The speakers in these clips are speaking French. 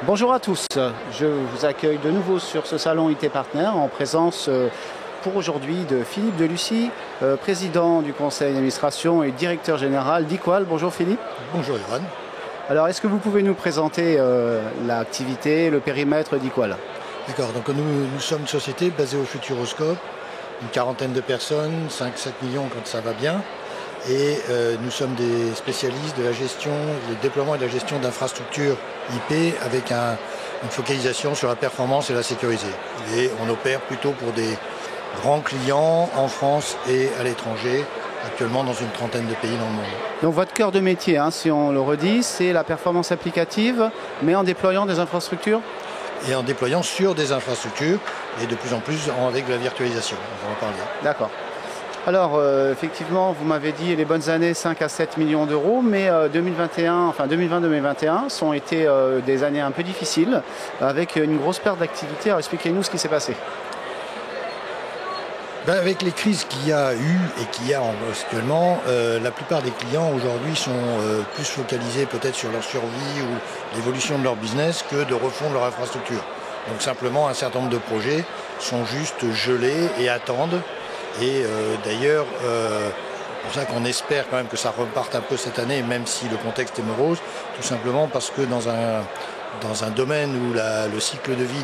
Bonjour à tous, je vous accueille de nouveau sur ce salon IT Partner en présence pour aujourd'hui de Philippe Delucy, président du conseil d'administration et directeur général d'Equal. Bonjour Philippe. Bonjour Johan. Alors est-ce que vous pouvez nous présenter l'activité, le périmètre d'Equal? D'accord, donc nous sommes une société basée au Futuroscope, une quarantaine de personnes, 5-7 millions quand ça va bien. Et nous sommes des spécialistes de la gestion, du déploiement et de la gestion d'infrastructures IP avec une focalisation sur la performance et la sécurité. Et on opère plutôt pour des grands clients en France et à l'étranger, actuellement dans une trentaine de pays dans le monde. Donc votre cœur de métier, si on le redit, c'est la performance applicative, mais en déployant des infrastructures? Et en déployant sur des infrastructures et de plus en plus avec de la virtualisation, on va en parler. D'accord. Alors, effectivement, vous m'avez dit les bonnes années 5 à 7 millions d'euros, mais 2020-2021 sont été des années un peu difficiles, avec une grosse perte d'activité. Alors, expliquez-nous ce qui s'est passé. Avec les crises qu'il y a eu et qu'il y a actuellement, la plupart des clients aujourd'hui sont plus focalisés peut-être sur leur survie ou l'évolution de leur business que de refondre leur infrastructure. Donc simplement, un certain nombre de projets sont juste gelés et attendent. Et d'ailleurs, c'est pour ça qu'on espère quand même que ça reparte un peu cette année, même si le contexte est morose, tout simplement parce que dans un domaine où le cycle de vie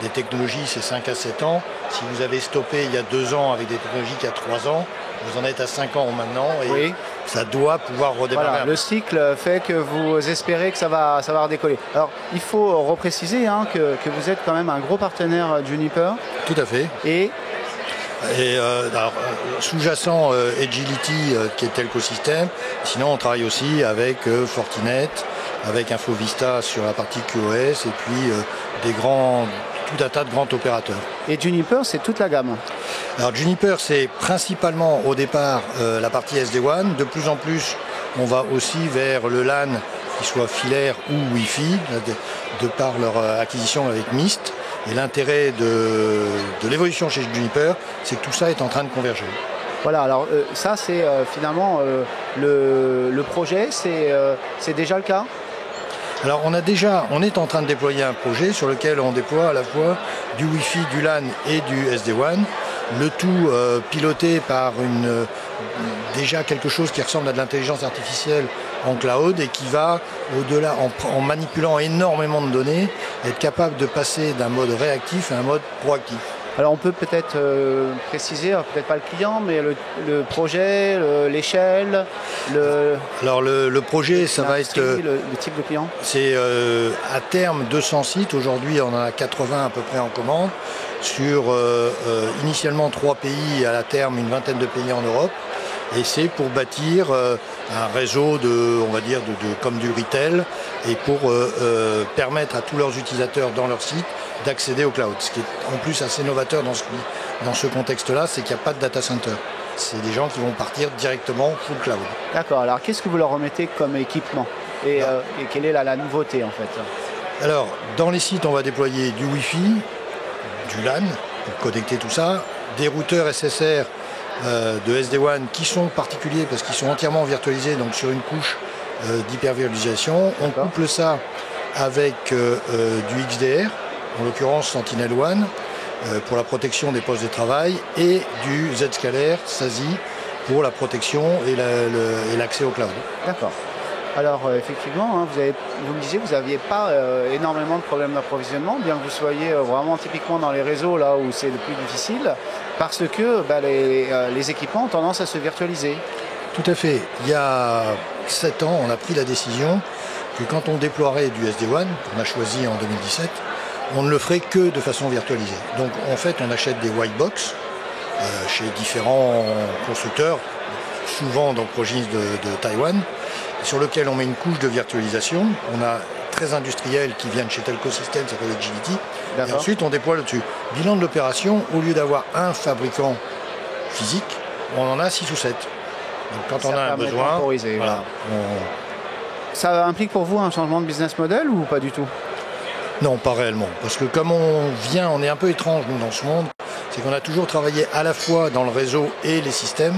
des technologies c'est 5 à 7 ans, si vous avez stoppé il y a 2 ans avec des technologies qui a 3 ans, vous en êtes à 5 ans maintenant et oui, ça doit pouvoir redémarrer. Voilà, le cycle fait que vous espérez que ça va redécoller. Alors il faut repréciser que vous êtes quand même un gros partenaire Juniper. Tout à fait. Et sous-jacent Agility qui est l'écosystème. Sinon on travaille aussi avec Fortinet, avec Infovista sur la partie QoS et puis tout un tas de grands opérateurs. Et Juniper, c'est toute la gamme? Alors Juniper, c'est principalement au départ la partie SD-WAN. De plus en plus, on va aussi vers le LAN, qui soit filaire ou Wi-Fi, de par leur acquisition avec Mist. Et l'intérêt de l'évolution chez Juniper, c'est que tout ça est en train de converger. Voilà, alors ça c'est finalement le projet, c'est déjà le cas? Alors on est en train de déployer un projet sur lequel on déploie à la fois du Wi-Fi, du LAN et du SD-WAN, le tout piloté par déjà quelque chose qui ressemble à de l'intelligence artificielle en cloud et qui va au-delà, en manipulant énormément de données, être capable de passer d'un mode réactif à un mode proactif. Alors on peut peut-être préciser, peut-être pas le client, mais le projet, l'échelle, Alors le projet, ça va être... le type de client? C'est à terme 200 sites. Aujourd'hui, on en a 80 à peu près en commande sur initialement 3 pays et à la terme une vingtaine de pays en Europe. Et c'est pour bâtir un réseau comme du retail et pour permettre à tous leurs utilisateurs dans leur site d'accéder au cloud. Ce qui est en plus assez novateur dans ce contexte-là, c'est qu'il n'y a pas de data center. C'est des gens qui vont partir directement full cloud. D'accord, alors qu'est-ce que vous leur remettez comme équipement et quelle est la nouveauté en fait? Alors, dans les sites, on va déployer du Wi-Fi, du LAN pour connecter tout ça, des routeurs SSR de SD-WAN qui sont particuliers parce qu'ils sont entièrement virtualisés, donc sur une couche d'hypervirtualisation. On couple ça avec du XDR, en l'occurrence Sentinel-One, pour la protection des postes de travail, et du Zscaler SASE pour la protection et l'accès au cloud. D'accord. Alors effectivement, vous me disiez que vous n'aviez pas énormément de problèmes d'approvisionnement, bien que vous soyez vraiment typiquement dans les réseaux là où c'est le plus difficile, parce que les équipements ont tendance à se virtualiser. Tout à fait. Il y a 7 ans, on a pris la décision que quand on déploierait du SD-WAN, qu'on a choisi en 2017, on ne le ferait que de façon virtualisée. Donc en fait, on achète des white box chez différents constructeurs, souvent dans Progis de Taïwan, sur lequel on met une couche de virtualisation. On a 13 industriels qui viennent chez Telco Systems, ça s'appelle Agility, et ensuite on déploie le dessus. Bilan de l'opération, au lieu d'avoir un fabricant physique, on en a 6 ou 7. Donc quand on a un besoin, voilà, Ça implique pour vous un changement de business model ou pas du tout? Non, pas réellement. Parce que comme on est un peu étrange nous dans ce monde, c'est qu'on a toujours travaillé à la fois dans le réseau et les systèmes.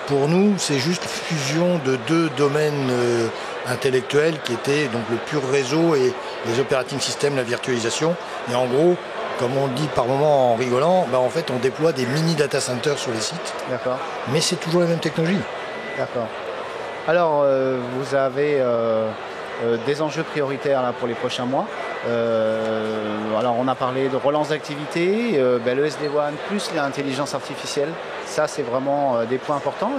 Pour nous, c'est juste fusion de 2 domaines intellectuel qui était donc le pur réseau et les operating systems, la virtualisation. Et en gros, comme on dit par moment en rigolant, en fait on déploie des mini data centers sur les sites. D'accord. Mais c'est toujours la même technologie. D'accord. Alors, vous avez des enjeux prioritaires là, pour les prochains mois. Alors, on a parlé de relance d'activité, le SD-WAN plus l'intelligence artificielle. Ça, c'est vraiment des points importants.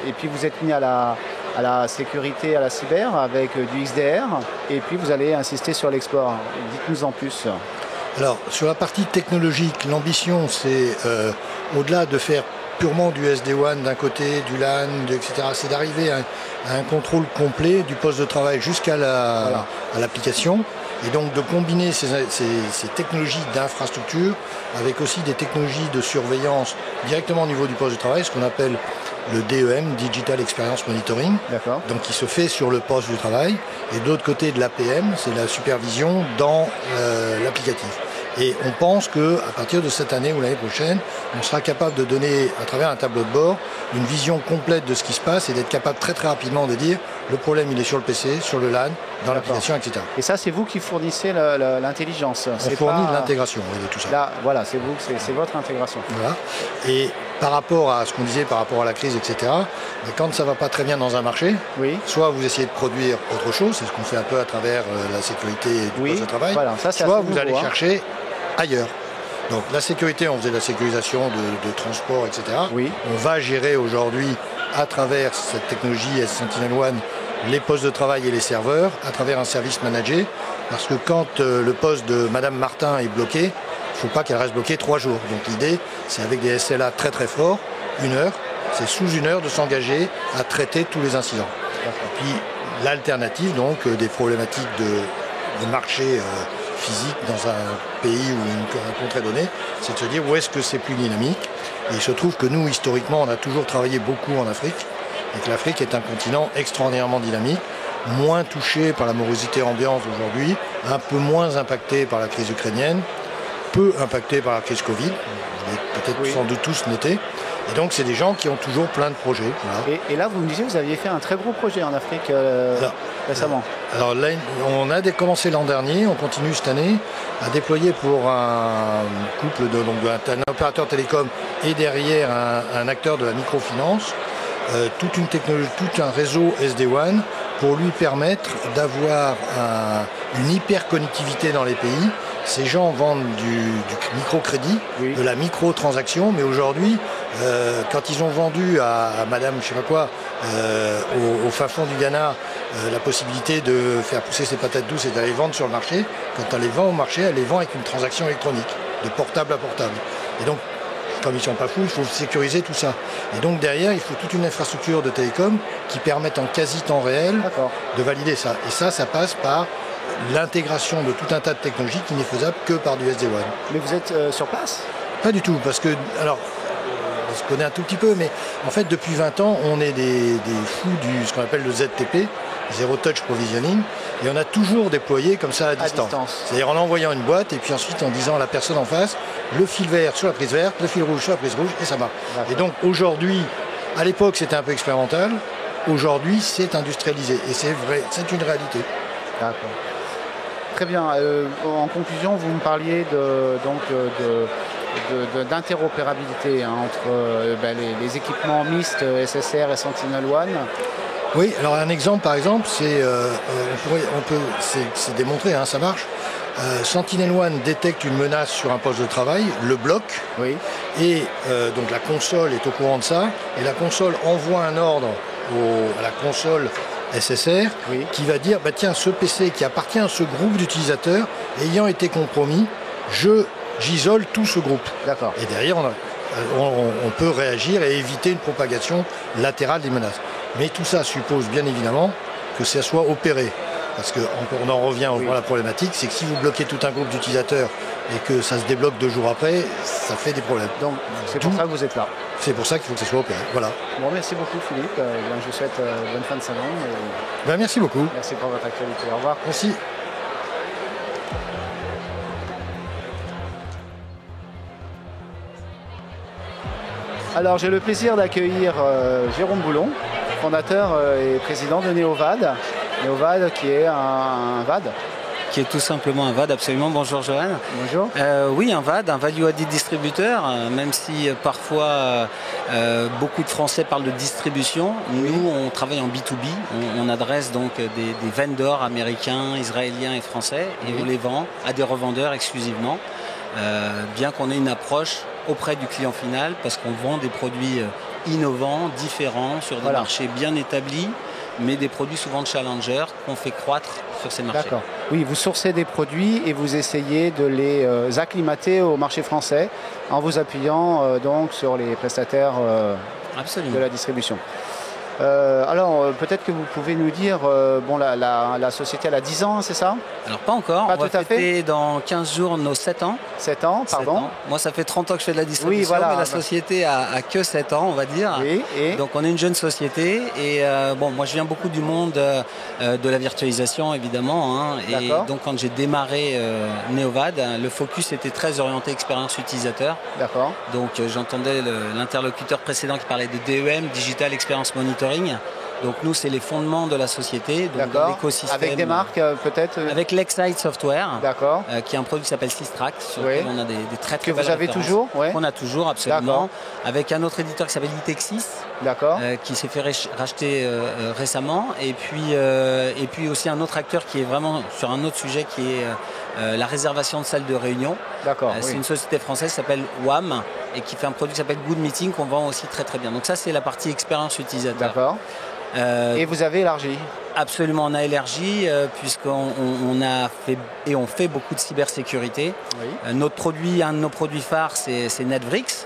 Et puis, vous êtes mis à la sécurité, à la cyber avec du XDR. Et puis, vous allez insister sur l'export. Dites-nous en plus. Alors, sur la partie technologique, l'ambition, c'est au-delà de faire purement du SD-WAN d'un côté, du LAN, etc. C'est d'arriver à un contrôle complet du poste de travail jusqu'à l'application. Et donc de combiner ces technologies d'infrastructure avec aussi des technologies de surveillance directement au niveau du poste de travail, ce qu'on appelle le DEM, Digital Experience Monitoring, donc qui se fait sur le poste du travail. Et de l'autre côté de l'APM, c'est la supervision dans l'applicatif. Et on pense qu'à partir de cette année ou l'année prochaine, on sera capable de donner, à travers un tableau de bord, une vision complète de ce qui se passe et d'être capable très très rapidement de dire le problème il est sur le PC, sur le LAN, dans l'application, etc. Et ça, c'est vous qui fournissez l'intelligence. On fournit l'intégration de tout ça. Là, voilà, c'est vous, c'est votre intégration. Voilà. Et par rapport à ce qu'on disait, par rapport à la crise, etc., quand ça ne va pas très bien dans un marché, soit vous essayez de produire autre chose, c'est ce qu'on fait un peu à travers la sécurité du poste de travail, soit vous allez chercher ailleurs. Donc la sécurité, on faisait de la sécurisation de transport, etc. On va gérer aujourd'hui, à travers cette technologie Sentinel-1, les postes de travail et les serveurs, à travers un service managé, parce que quand le poste de Madame Martin est bloqué, il ne faut pas qu'elle reste bloquée 3 jours. Donc l'idée, c'est avec des SLA très très forts, 1 heure, c'est sous 1 heure de s'engager à traiter tous les incidents. Et puis l'alternative, donc des problématiques de marché physique dans un pays ou un contrée donné, c'est de se dire où est-ce que c'est plus dynamique. Et il se trouve que nous, historiquement, on a toujours travaillé beaucoup en Afrique, et que l'Afrique est un continent extraordinairement dynamique, moins touché par la morosité ambiante aujourd'hui, un peu moins impacté par la crise ukrainienne, peu impacté par la crise Covid, vous l'avez peut-être sans doute tous noté. Et donc, c'est des gens qui ont toujours plein de projets. Voilà. Et là, vous me disiez que vous aviez fait un très gros projet en Afrique récemment. Alors là, on a commencé l'an dernier, on continue cette année à déployer pour un couple un opérateur télécom et derrière un acteur de la microfinance, toute une technologie, tout un réseau SD-WAN pour lui permettre d'avoir une hyper-connectivité dans les pays. Ces gens vendent du microcrédit, de la microtransaction, mais aujourd'hui, quand ils ont vendu à Madame, je sais pas quoi, au fin fond du Ghana, la possibilité de faire pousser ses patates douces et d'aller vendre sur le marché, quand elle les vend au marché, elle les vend avec une transaction électronique, de portable à portable. Et donc, comme ils ne sont pas fous, il faut sécuriser tout ça. Et donc derrière, il faut toute une infrastructure de télécom qui permette en quasi temps réel de valider ça. Et ça passe par l'intégration de tout un tas de technologies qui n'est faisable que par du SD-WAN. Mais vous êtes sur place ? Pas du tout, parce que, alors, on se connaît un tout petit peu, mais en fait, depuis 20 ans, on est des fous ce qu'on appelle le ZTP, Zero Touch Provisioning, et on a toujours déployé comme ça à distance. C'est-à-dire en envoyant une boîte, et puis ensuite en disant à la personne en face, le fil vert sur la prise verte, le fil rouge sur la prise rouge, et ça marche. Et donc aujourd'hui, à l'époque, c'était un peu expérimental, aujourd'hui, c'est industrialisé, et c'est vrai, c'est une réalité. D'accord. Très bien. En conclusion, vous me parliez d'interopérabilité entre les équipements mixtes SSR et Sentinel-1. Oui, alors un exemple par exemple, c'est démontré, ça marche. Sentinel-1 détecte une menace sur un poste de travail, le bloque, et donc la console est au courant de ça, et la console envoie un ordre à la console SSR qui va dire tiens, ce PC qui appartient à ce groupe d'utilisateurs ayant été compromis, j'isole tout ce groupe. D'accord. Et derrière on peut réagir et éviter une propagation latérale des menaces. Mais tout ça suppose bien évidemment que ça soit opéré. Parce qu'on en revient à la problématique, c'est que si vous bloquez tout un groupe d'utilisateurs et que ça se débloque 2 jours après, ça fait des problèmes. Donc c'est pour ça que vous êtes là. C'est pour ça qu'il faut que ça soit opéré. Voilà. Bon, merci beaucoup Philippe. Je vous souhaite bonne fin de salon. Merci beaucoup. Merci pour votre actualité. Au revoir. Merci. Alors j'ai le plaisir d'accueillir Jérôme Boulon, fondateur et président de Neovad. Neovad qui est un VAD. Qui est tout simplement un VAD, absolument. Bonjour Johan. Bonjour. Oui, un VAD, un Value Added Distributeur, même si parfois beaucoup de Français parlent de distribution. Nous, on travaille en B2B, on adresse donc des vendors américains, israéliens et français, et on les vend à des revendeurs exclusivement, bien qu'on ait une approche auprès du client final, parce qu'on vend des produits innovants, différents, sur des marchés bien établis, mais des produits souvent de challenger qu'on fait croître sur ces marchés. D'accord. Oui, vous sourcez des produits et vous essayez de les acclimater au marché français en vous appuyant donc sur les prestataires de la distribution. Alors, peut-être que vous pouvez nous dire, bon, la société elle a 10 ans, c'est ça? Alors, pas encore. Pas on va tout à fêter dans 15 jours nos 7 ans. 7 ans, pardon. 7 ans. Moi, ça fait 30 ans que je fais de la distribution, mais la société a que 7 ans, on va dire. Oui, et donc, on est une jeune société. Et bon, moi, je viens beaucoup du monde de la virtualisation, évidemment. Hein, et donc, quand j'ai démarré Neovad, le focus était très orienté expérience utilisateur. D'accord. Donc, j'entendais l'interlocuteur précédent qui parlait de DEM, Digital Experience Monitoring. Donc nous, c'est les fondements de la société, donc de l'écosystème. Avec des marques peut-être Avec Lexide Software, qui est un produit qui s'appelle Systract, sur lequel on a des très très belles références. Que vous avez toujours On a toujours, absolument. Avec un autre éditeur qui s'appelle Itexis, qui s'est fait racheter récemment. Et puis aussi un autre acteur qui est vraiment sur un autre sujet qui est la réservation de salles de réunion. C'est une société française qui s'appelle WAM et qui fait un produit qui s'appelle Good Meeting qu'on vend aussi très très bien. Donc ça, c'est la partie expérience utilisateur. D'accord. Et vous avez élargi? Absolument, on a élargi puisqu'on a fait et on fait beaucoup de cybersécurité. Un de nos produits phares, c'est Netvrix,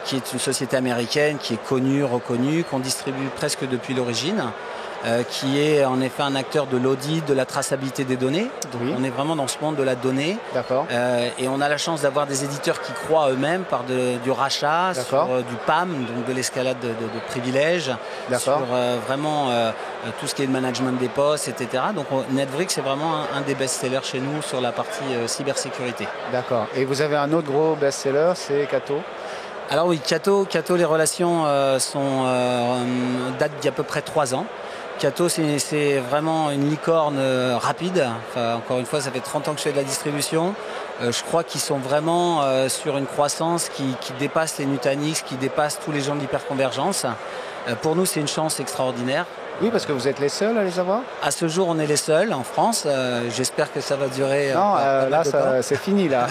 qui est une société américaine qui est connue, reconnue, qu'on distribue presque depuis l'origine. Qui est en effet un acteur de l'audit, de la traçabilité des données. Donc on est vraiment dans ce monde de la donnée. Et on a la chance d'avoir des éditeurs qui croient eux-mêmes par du rachat, sur du PAM, donc de l'escalade de privilèges, sur vraiment tout ce qui est le management des postes, etc. Donc Netvrix est vraiment un des best-sellers chez nous sur la partie cybersécurité. D'accord. Et vous avez un autre gros best-seller, c'est Cato? Alors oui, Cato, les relations datent d'il y a à peu près 3 ans. Cato, c'est vraiment une licorne rapide. Enfin, encore une fois, ça fait 30 ans que je fais de la distribution. Je crois qu'ils sont vraiment sur une croissance qui dépasse les Nutanix, qui dépasse tous les gens de l'hyperconvergence. Pour nous, c'est une chance extraordinaire. Oui, parce que vous êtes les seuls à les avoir? À ce jour, on est les seuls en France. J'espère que ça va durer. Non, là, c'est fini, là.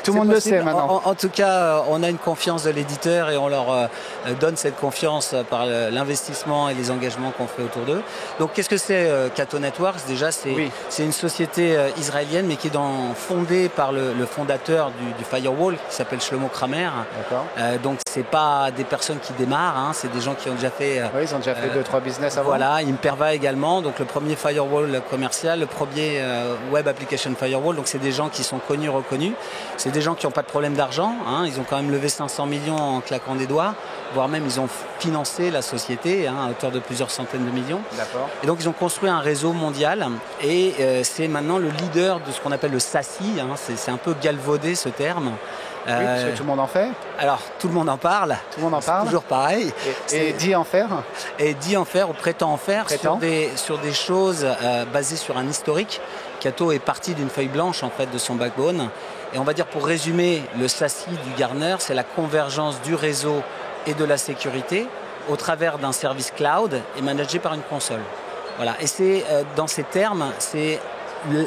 Tout le monde le sait maintenant. En tout cas, on a une confiance de l'éditeur et on leur donne cette confiance par l'investissement et les engagements qu'on fait autour d'eux. Donc, qu'est-ce que c'est Cato Networks? Déjà, c'est une société israélienne, mais qui est fondée par le fondateur du firewall, qui s'appelle Shlomo Kramer. Donc, c'est pas des personnes qui démarrent, hein, c'est des gens qui ont déjà fait... Oui, ils ont déjà fait 2-3 business avant. Voilà, Imperva également, donc le premier firewall commercial, le premier web application firewall. Donc c'est des gens qui sont connus, reconnus. C'est des gens qui n'ont pas de problème d'argent. Hein, ils ont quand même levé 500 millions en claquant des doigts, voire même ils ont financé la société à hauteur de plusieurs centaines de millions. Et donc ils ont construit un réseau mondial et c'est maintenant le leader de ce qu'on appelle le SASI. Hein, c'est un peu galvaudé ce terme. Oui, parce que tout le monde en fait. Alors, tout le monde en parle. Tout le monde en parle. Toujours pareil. Et dit en faire. Et dit en faire ou prétend en faire sur des choses basées sur un historique. Cato est parti d'une feuille blanche en fait de son backbone. Et on va dire, pour résumer, le SASI du Gartner, c'est la convergence du réseau et de la sécurité au travers d'un service cloud et managé par une console. Voilà. Et c'est dans ces termes, c'est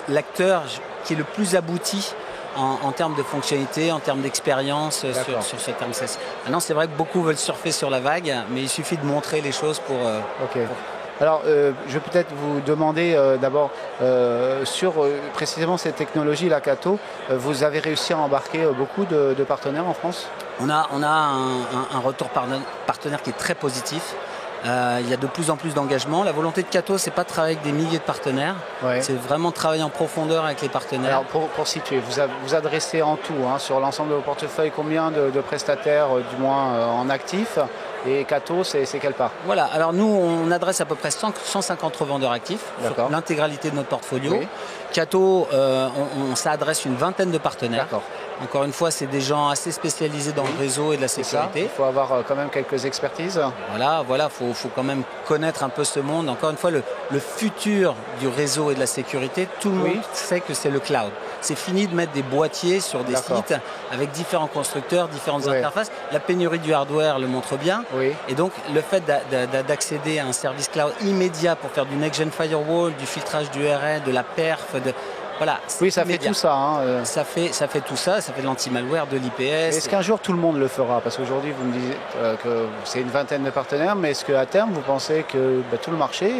l'acteur qui est le plus abouti en termes de fonctionnalité, en termes d'expérience sur ce terme SASI. Maintenant, c'est vrai que beaucoup veulent surfer sur la vague, mais il suffit de montrer les choses pour... Alors, je vais peut-être vous demander d'abord sur précisément cette technologie, la Cato, vous avez réussi à embarquer beaucoup de partenaires en France? On a un retour partenaire qui est très positif. Il y a de plus en plus d'engagement. La volonté de Cato, c'est pas de travailler avec des milliers de partenaires, c'est vraiment travailler en profondeur avec les partenaires. Alors pour situer, vous adressez en tout, hein, sur l'ensemble de vos portefeuilles, combien de prestataires, du moins en actif, Et Cato, c'est quelle part? Voilà, alors nous, on adresse à peu près 150 revendeurs actifs sur l'intégralité de notre portfolio. Oui. Cato, on s'adresse une vingtaine de partenaires. Encore une fois, c'est des gens assez spécialisés dans le réseau et de la sécurité. Il faut avoir quand même quelques expertises. Voilà, faut quand même connaître un peu ce monde. Encore une fois, le futur du réseau et de la sécurité, tout le monde sait que c'est le cloud. C'est fini de mettre des boîtiers sur des sites avec différents constructeurs, différentes interfaces. La pénurie du hardware le montre bien. Et donc, le fait d'accéder à un service cloud immédiat pour faire du next-gen firewall, du filtrage du RN, de la perf, voilà, oui, ça fait tout ça. Ça fait tout ça, ça fait de l'anti-malware, de l'IPS. Est-ce qu'un jour tout le monde le fera? Parce qu'aujourd'hui, vous me dites que c'est une vingtaine de partenaires, mais est-ce qu'à terme, vous pensez que tout le marché,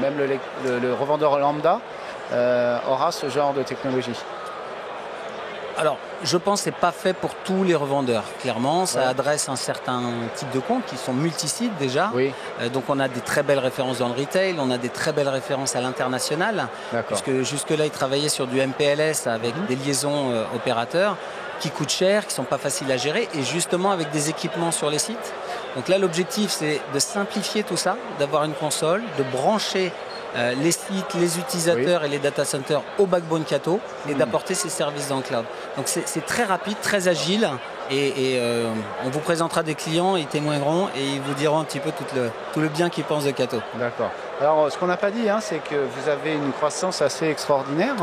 même le revendeur lambda, aura ce genre de technologie? Alors, je pense que ce n'est pas fait pour tous les revendeurs. Clairement, ça adresse un certain type de comptes qui sont multisites déjà. Donc, on a des très belles références dans le retail, on a des très belles références à l'international. Puisque jusque-là, ils travaillaient sur du MPLS avec des liaisons opérateurs qui coûtent cher, qui ne sont pas faciles à gérer, et justement avec des équipements sur les sites. Donc là, l'objectif, c'est de simplifier tout ça, d'avoir une console, de brancher les sites, les utilisateurs et les data centers au backbone Cato et d'apporter ces services dans le cloud. Donc c'est très rapide, très agile et on vous présentera des clients, ils témoigneront et ils vous diront un petit peu tout le bien qu'ils pensent de Cato. D'accord. Alors ce qu'on n'a pas dit, c'est que vous avez une croissance assez extraordinaire.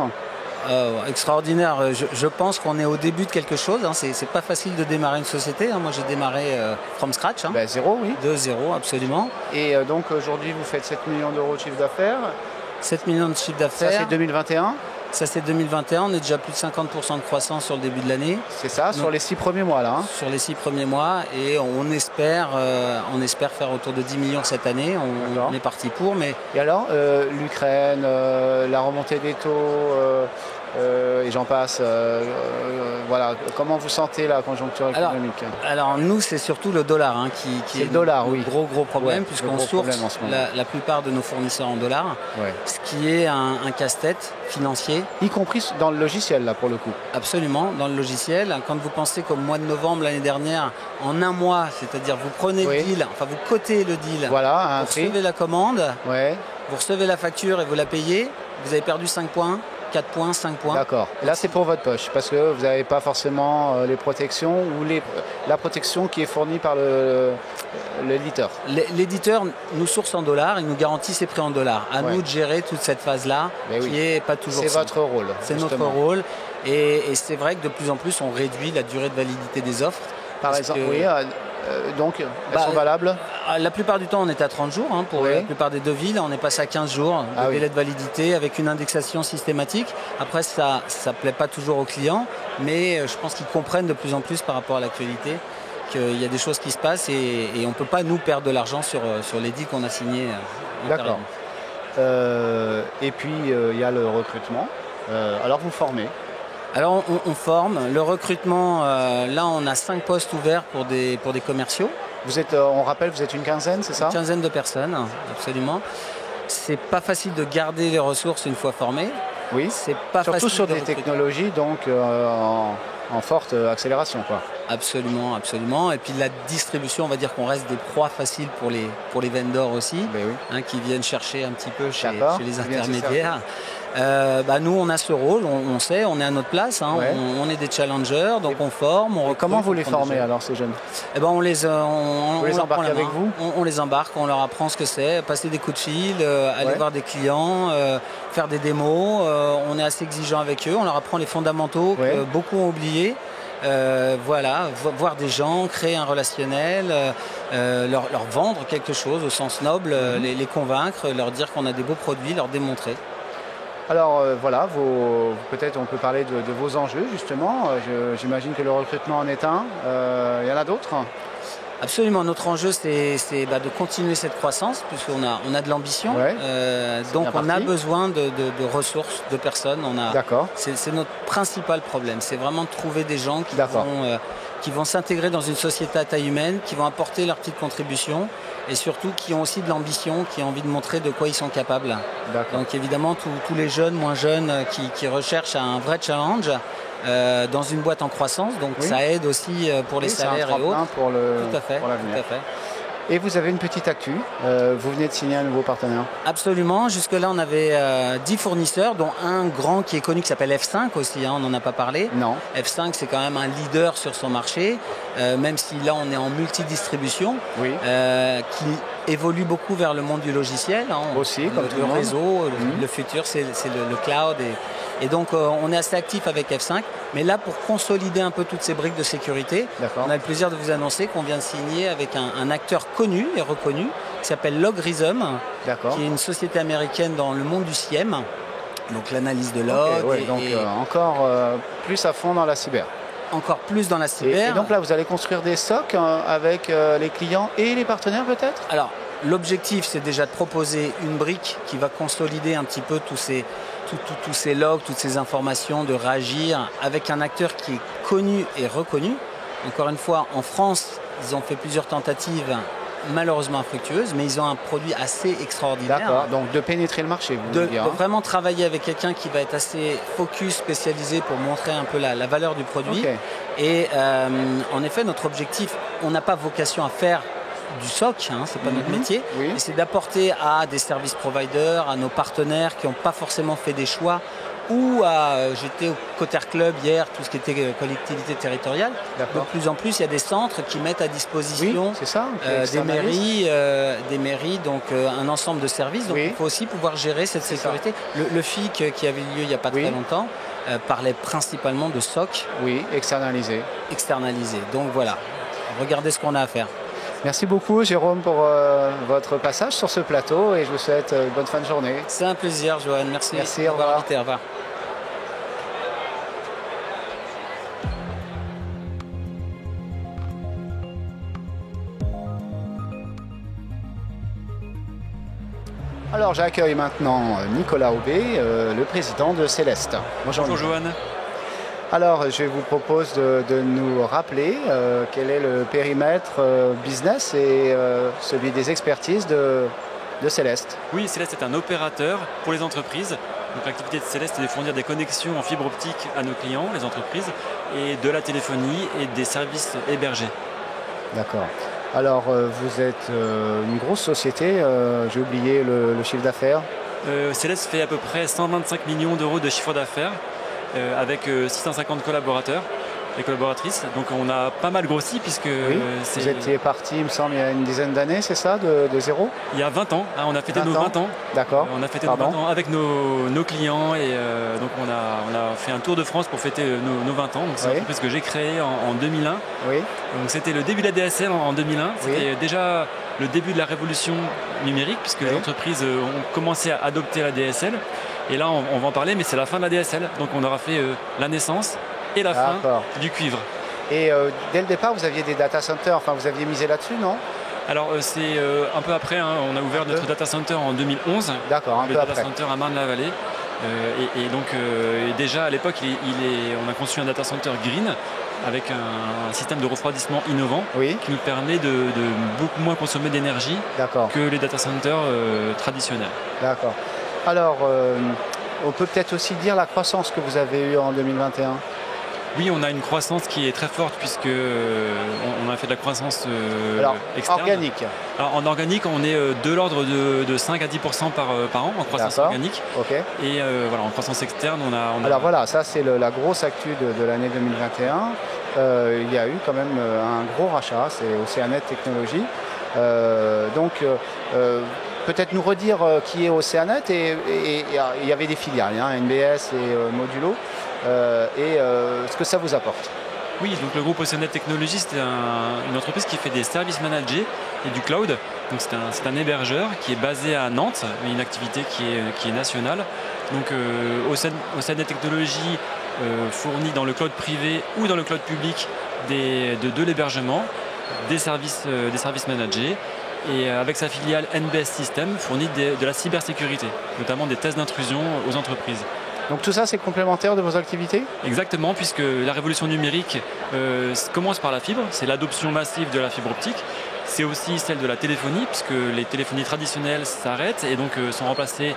Extraordinaire, je pense qu'on est au début de quelque chose. C'est pas facile de démarrer une société. Moi j'ai démarré from scratch. Zéro, oui. De zéro, absolument. Et donc aujourd'hui vous faites 7 millions d'euros de chiffre d'affaires. 7 millions de chiffre d'affaires. Ça c'est 2021. Ça c'est 2021, on est déjà plus de 50% de croissance sur le début de l'année. C'est ça, sur les 6 premiers mois là. Sur les 6 premiers mois et on espère faire autour de 10 millions cette année. On est parti pour. Mais... Et alors, l'Ukraine, la remontée des taux, et j'en passe, voilà. Comment vous sentez la conjoncture économique? Alors nous c'est surtout le dollar qui est le gros problème puisqu'on source la plupart de nos fournisseurs en dollars, ce qui est un casse-tête financier. Y compris dans le logiciel là pour le coup. Absolument, dans le logiciel. Quand vous pensez qu'au mois de novembre l'année dernière, en un mois, c'est-à-dire vous prenez le deal, enfin vous cotez le deal, vous recevez la commande, vous recevez la facture et vous la payez, vous avez perdu 5 points. 4 points, 5 points. D'accord. Là, c'est pour votre poche, parce que vous n'avez pas forcément les protections ou la protection qui est fournie par l'éditeur. L'éditeur nous source en dollars, il nous garantit ses prix en dollars. À nous de gérer toute cette phase-là, qui n'est pas toujours simple. C'est votre rôle. C'est notre rôle. Et c'est vrai que de plus en plus, on réduit la durée de validité des offres. Par exemple, donc, elles sont valables? La plupart du temps, on est à 30 jours pour la plupart des devis. Là, on est passé à 15 jours de délai de validité avec une indexation systématique. Après, ça ne plaît pas toujours aux clients, mais je pense qu'ils comprennent de plus en plus par rapport à l'actualité qu'il y a des choses qui se passent et on ne peut pas nous perdre de l'argent sur les deals qu'on a signés. D'accord. Et puis, il y a le recrutement. Alors, vous formez? Alors on forme, le recrutement, là on a 5 postes ouverts pour des commerciaux. Vous êtes, on rappelle, vous êtes une quinzaine, c'est ça? Une quinzaine de personnes, absolument. C'est pas facile de garder les ressources une fois formées. Oui, c'est pas surtout facile sur des technologies donc en forte accélération, quoi. Absolument, absolument. Et puis la distribution, on va dire qu'on reste des proies faciles pour les vendors aussi, qui viennent chercher un petit peu chez les intermédiaires. Nous, on a ce rôle, on sait, on est à notre place, on est des challengers, donc on forme, on recrute. Comment vous les formez alors, ces jeunes? On les embarque avec vous? On les embarque, on leur apprend ce que c'est, passer des coups de fil, aller voir des clients, faire des démos. On est assez exigeant avec eux, on leur apprend les fondamentaux que beaucoup ont oubliés. Voir des gens, créer un relationnel, leur vendre quelque chose au sens noble, les convaincre, leur dire qu'on a des beaux produits, leur démontrer. Alors peut-être on peut parler de vos enjeux justement. J'imagine que le recrutement en est un. Il y en a d'autres? Absolument. Notre enjeu, c'est de continuer cette croissance puisqu'on a de l'ambition. Donc on a besoin de ressources, de personnes. D'accord. C'est notre principal problème. C'est vraiment de trouver des gens qui vont s'intégrer dans une société à taille humaine, qui vont apporter leur petite contribution et surtout qui ont aussi de l'ambition, qui ont envie de montrer de quoi ils sont capables. Donc évidemment, tous les jeunes, moins jeunes, qui recherchent un vrai challenge dans une boîte en croissance, donc ça aide aussi pour les salaires et autres. Pour tout à fait. Et vous avez une petite actu, vous venez de signer un nouveau partenaire. Absolument, jusque-là on avait 10 fournisseurs, dont un grand qui est connu qui s'appelle F5 aussi, on n'en a pas parlé. Non. F5 c'est quand même un leader sur son marché, même si là on est en multidistribution, oui. Qui évolue beaucoup vers le monde du logiciel. Aussi, comme tout le monde. Réseau, le futur c'est le cloud. Et donc on est assez actif avec F5, mais là pour consolider un peu toutes ces briques de sécurité, on a le plaisir de vous annoncer qu'on vient de signer avec un acteur connu et reconnu qui s'appelle Logrism, qui est une société américaine dans le monde du SIEM, donc l'analyse de log. Donc encore plus à fond dans la cyber. Encore plus dans la cyber. Et donc là vous allez construire des SOC avec les clients et les partenaires peut-être? Alors l'objectif c'est déjà de proposer une brique qui va consolider un petit peu tous ces logs, toutes ces informations, de réagir avec un acteur qui est connu et reconnu. Encore une fois, en France, ils ont fait plusieurs tentatives malheureusement infructueuses, mais ils ont un produit assez extraordinaire. D'accord, donc de pénétrer le marché, vous voulez dire. De vraiment travailler avec quelqu'un qui va être assez focus, spécialisé pour montrer un peu la valeur du produit. Et en effet, notre objectif, on n'a pas vocation à faire du SOC, c'est pas notre métier, mais c'est d'apporter à des service providers, à nos partenaires qui n'ont pas forcément fait des choix, ou j'étais au Cotter Club hier, tout ce qui était collectivité territoriale. De plus en plus, il y a des centres qui mettent à disposition des mairies, donc un ensemble de services. Donc il faut aussi pouvoir gérer cette sécurité. Le FIC qui avait lieu il n'y a pas très longtemps parlait principalement de SOC. Oui, externalisé. Donc voilà, regardez ce qu'on a à faire. Merci beaucoup Jérôme pour votre passage sur ce plateau et je vous souhaite une bonne fin de journée. C'est un plaisir Johan, merci. Merci, au revoir. Au revoir. Alors j'accueille maintenant Nicolas Aubé, le président de Céleste. Bonjour Johan. Alors, je vous propose de nous rappeler quel est le périmètre business et celui des expertises de Céleste. Oui, Céleste est un opérateur pour les entreprises. Donc l'activité de Céleste est de fournir des connexions en fibre optique à nos clients, les entreprises, et de la téléphonie et des services hébergés. D'accord. Alors, vous êtes une grosse société, j'ai oublié le chiffre d'affaires. Céleste fait à peu près 125 millions d'euros de chiffre d'affaires. Avec 650 collaborateurs et collaboratrices. Donc on a pas mal grossi puisque... Vous étiez parti, il me semble, il y a une dizaine d'années, c'est ça, de zéro? Il y a 20 ans, on a fêté nos 20 ans. D'accord. On a fêté nos 20 ans avec nos clients et donc on a fait un tour de France pour fêter nos 20 ans. Donc c'est une entreprise que j'ai créée en 2001. Oui. Donc c'était le début de la DSL en 2001. C'était déjà le début de la révolution numérique puisque les entreprises ont commencé à adopter la DSL. Et là, on va en parler, mais c'est la fin de la DSL. Donc on aura fait la naissance et la fin du cuivre. Et dès le départ, vous aviez des data centers, enfin vous aviez misé là-dessus, non? Alors c'est un peu après, on a ouvert notre data center en 2011. D'accord, un peu après. Le data center à Marne-la-Vallée. Et donc déjà à l'époque, on a conçu un data center green avec un système de refroidissement innovant qui nous permet de beaucoup moins consommer d'énergie que les data centers traditionnels. D'accord. Alors, on peut peut-être aussi dire la croissance que vous avez eue en 2021. Oui, on a une croissance qui est très forte puisque on a fait de la croissance externe. Organique. Alors, en organique, on est de l'ordre de 5 à 10% par an en croissance organique. Et voilà, en croissance externe, on a... Alors voilà, ça c'est la grosse actu de l'année 2021. Il y a eu quand même un gros rachat, c'est Oceanet Technologies. Peut-être nous redire qui est Oceanet et il y avait des filiales, NBS et Modulo, et ce que ça vous apporte. Oui, donc le groupe Oceanet Technologies, c'est une entreprise qui fait des services managés et du cloud. Donc c'est un hébergeur qui est basé à Nantes, mais une activité qui est nationale. Donc Oceanet Technologies fournit dans le cloud privé ou dans le cloud public de l'hébergement, des services managés. Et avec sa filiale NBS System, fournit de la cybersécurité, notamment des tests d'intrusion aux entreprises. Donc tout ça, c'est complémentaire de vos activités? Exactement, puisque la révolution numérique commence par la fibre, c'est l'adoption massive de la fibre optique. C'est aussi celle de la téléphonie, puisque les téléphonies traditionnelles s'arrêtent et donc sont remplacées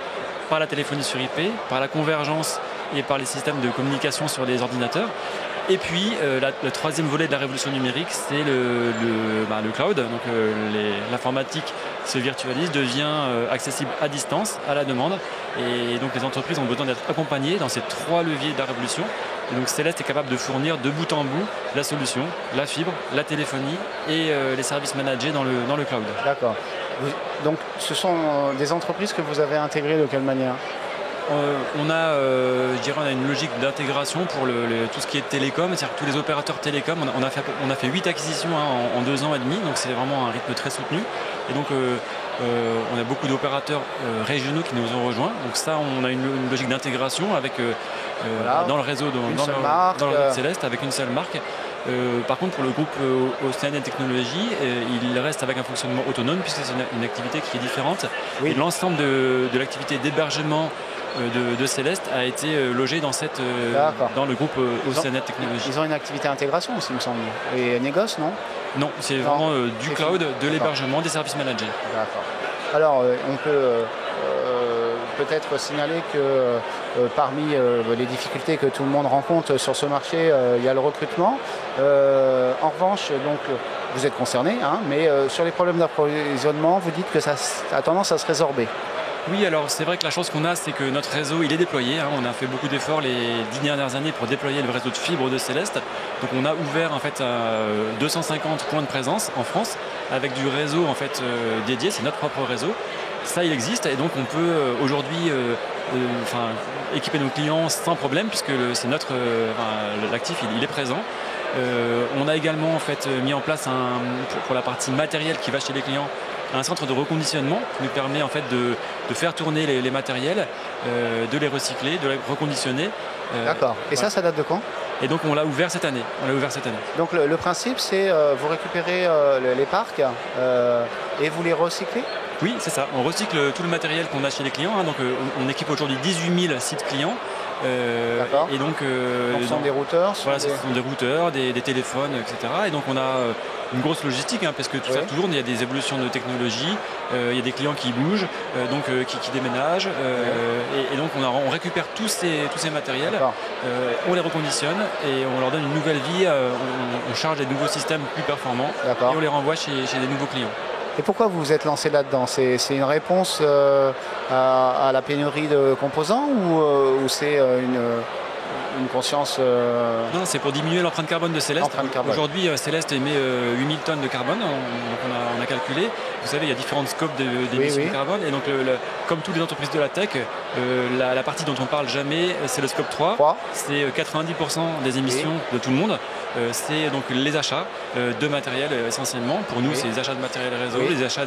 par la téléphonie sur IP, par la convergence et par les systèmes de communication sur les ordinateurs. Et puis le troisième volet de la révolution numérique, c'est le cloud. Donc l'informatique se virtualise, devient accessible à distance, à la demande. Et donc les entreprises ont besoin d'être accompagnées dans ces trois leviers de la révolution. Et donc Céleste est capable de fournir de bout en bout la solution, la fibre, la téléphonie et les services managés dans le cloud. D'accord. Donc ce sont des entreprises que vous avez intégrées de quelle manière ? On a une logique d'intégration pour tout ce qui est télécom, c'est-à-dire tous les opérateurs télécom. On a fait 8 acquisitions en 2 ans et demi, donc c'est vraiment un rythme très soutenu. Et donc on a beaucoup d'opérateurs régionaux qui nous ont rejoints. Donc ça, on a une logique d'intégration avec dans le réseau de Céleste avec une seule marque. Par contre, pour le groupe Océanienne Technologies, il reste avec un fonctionnement autonome puisque c'est une activité qui est différente. Oui. Et l'ensemble de l'activité d'hébergement de Céleste a été logé dans le groupe Océanienne Technologies. Ils ont une activité intégration aussi, il me semble. Et négoce, non ? Non, c'est vraiment du cloud, de l'hébergement, des services managés. D'accord. Alors, on peut peut-être signaler que parmi les difficultés que tout le monde rencontre sur ce marché, il y a le recrutement. En revanche, donc, vous êtes concerné, hein, mais sur les problèmes d'approvisionnement, vous dites que ça a tendance à se résorber. Oui, alors c'est vrai que la chance qu'on a, c'est que notre réseau, il est déployé. Hein. On a fait beaucoup d'efforts les 10 dernières années pour déployer le réseau de fibre de Céleste. Donc on a ouvert en fait 250 points de présence en France avec du réseau en fait dédié, c'est notre propre réseau. Ça, il existe et donc on peut aujourd'hui équiper nos clients sans problème puisque c'est l'actif, il est présent. On a également en fait mis en place pour la partie matérielle qui va chez les clients un centre de reconditionnement qui nous permet en fait de faire tourner les matériels, de les recycler, de les reconditionner. D'accord. Et voilà. Ça date de quand ? Et donc on l'a ouvert cette année. Donc le principe, c'est vous récupérez les parcs et vous les recyclez ? Oui, c'est ça. On recycle tout le matériel qu'on a chez les clients. Hein. Donc on équipe aujourd'hui 18 000 sites clients. Et donc, ce sont des routeurs, ce sont des routeurs, des téléphones, etc. Et donc on a une grosse logistique, hein, parce que tout ça tourne, il y a des évolutions de technologie, il y a des clients qui bougent, qui déménagent, et donc on récupère tous ces matériels, on les reconditionne et on leur donne une nouvelle vie, on charge des nouveaux systèmes plus performants et on les renvoie chez des nouveaux clients. Et pourquoi vous vous êtes lancé là-dedans ? C'est une réponse à la pénurie de composants ou c'est une conscience Non, c'est pour diminuer l'empreinte carbone de Céleste. Aujourd'hui, Céleste émet 8000 tonnes de carbone, donc on a calculé. Vous savez, il y a différents scopes d'émissions de carbone. Et donc, comme toutes les entreprises de la tech, la partie dont on ne parle jamais, c'est le scope 3. C'est 90% des émissions de tout le monde. C'est donc les achats de matériel essentiellement. Pour nous, c'est les achats de matériel réseau, les achats